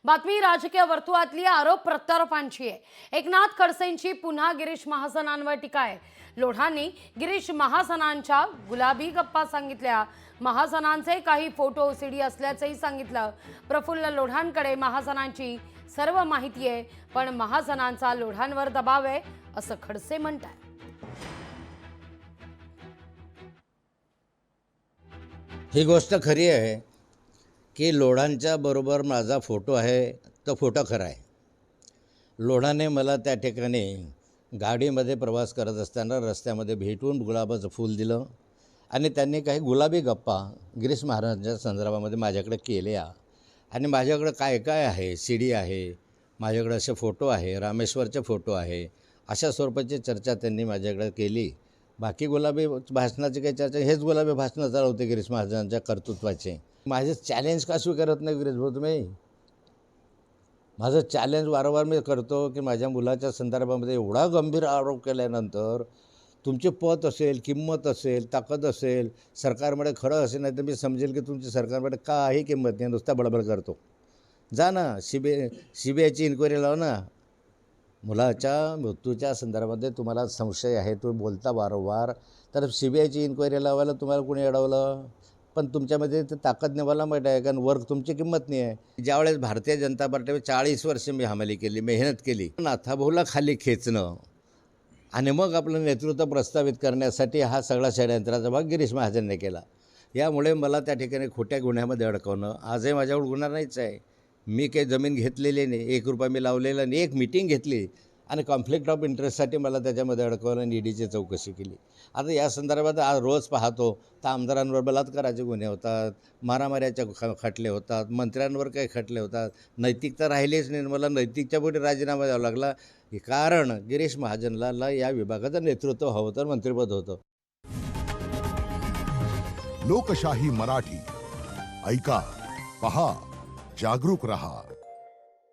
बातमी राजकीय वर्तुळातली आरोप प्रत्यारोपांची आहे। एकनाथ खडसेंची पुन्हा गिरीश महाजनांवर टीका आहे। लोढांनी गिरीश महाजनांच्या गुलाबी गप्पा सांगितल्या। महाजनांचे काही फोटो सीडी असल्याचंही सांगितलं। प्रफुल्ल लोढांकडे महाजनांची सर्व माहिती आहे, पण महाजनांचा लोढांवर दबाव आहे असं खडसे म्हणतात। ही गोष्ट खरी आहे की लोढांच्या बरोबर माझा फोटो आहे, तो फोटो खरा आहे। लोढाने मला त्या ठिकाणी गाडीमध्ये प्रवास करत असताना रस्त्यामध्ये भेटून गुलाबाचं फूल दिलं आणि त्यांनी काही गुलाबी गप्पा गिरीश महाराजांच्या संदर्भामध्ये माझ्याकडे केल्या आणि माझ्याकडे काय काय आहे, सीडी आहे, माझ्याकडे असे फोटो आहे, रामेश्वरचे फोटो आहे, अशा स्वरूपाची चर्चा त्यांनी माझ्याकडे केली। बाकी गुलाबी भाषणाची काही चर्चा, हेच गुलाबी भाषणं चालवते गिरीश महाराजांच्या कर्तृत्वाचे। माझे चॅलेंज का स्वीकारत नाही गिरीश भाऊ तुम्ही? माझं चॅलेंज वारंवार मी करतो की माझ्या मुलाच्या संदर्भामध्ये एवढा गंभीर आरोप केल्यानंतर तुमचे पद असेल, किंमत असेल, ताकद असेल, सरकारमध्ये खरं असेल, नाही तर मी समजेल की तुमची सरकारमध्ये काही किंमत नाही, नुसता बडबड करतो। जा ना सीबीआयची इन्क्वायरी लाव ना। मुलाच्या मृत्यूच्या संदर्भामध्ये तुम्हाला संशय आहे, तुम्ही बोलता वारंवार, तर सीबीआयची इन्क्वायरी लावायला तुम्हाला कोणी अडवलं? पण तुमच्यामध्ये ते ताकद नाही, मला माहीत आहे, कारण वर्क तुमची किंमत नाही आहे। ज्यावेळेस भारतीय जनता पार्टीवर 40 वर्ष मी हमाली केली, मेहनत केली, नाथाभाऊला खाली खेचणं आणि मग आपलं नेतृत्व प्रस्तावित करण्यासाठी हा सगळा षडयंत्राचा भाग गिरीश महाजनने केला। यामुळे मला त्या ठिकाणी खोट्या गुन्ह्यामध्ये अडकवणं, आजही माझ्यावर गुन्हा नाहीच आहे। मी काही जमीन घेतलेली नाही, 1 रुपया मी लावलेला नाही, एक मीटिंग घेतली आणि कॉन्फ्लिक्ट ऑफ इंटरेस्टसाठी मला त्याच्यामध्ये अडकवलं आणि ईडीची चौकशी केली। आता या संदर्भात आज रोज पाहतो तर आमदारांवर बलात्काराचे गुन्हे होतात, मारामाऱ्याच्या खटले होतात, मंत्र्यांवर काही खटले होतात। नैतिकता राहिलीच नाही, मला नैतिकच्या पुढे राजीनामा द्यावा लागला, कारण गिरीश महाजनला या विभागाचं नेतृत्व हवं तर मंत्रिपद होतं। लोकशाही मराठी ऐका, पहा, जागरूक रहा।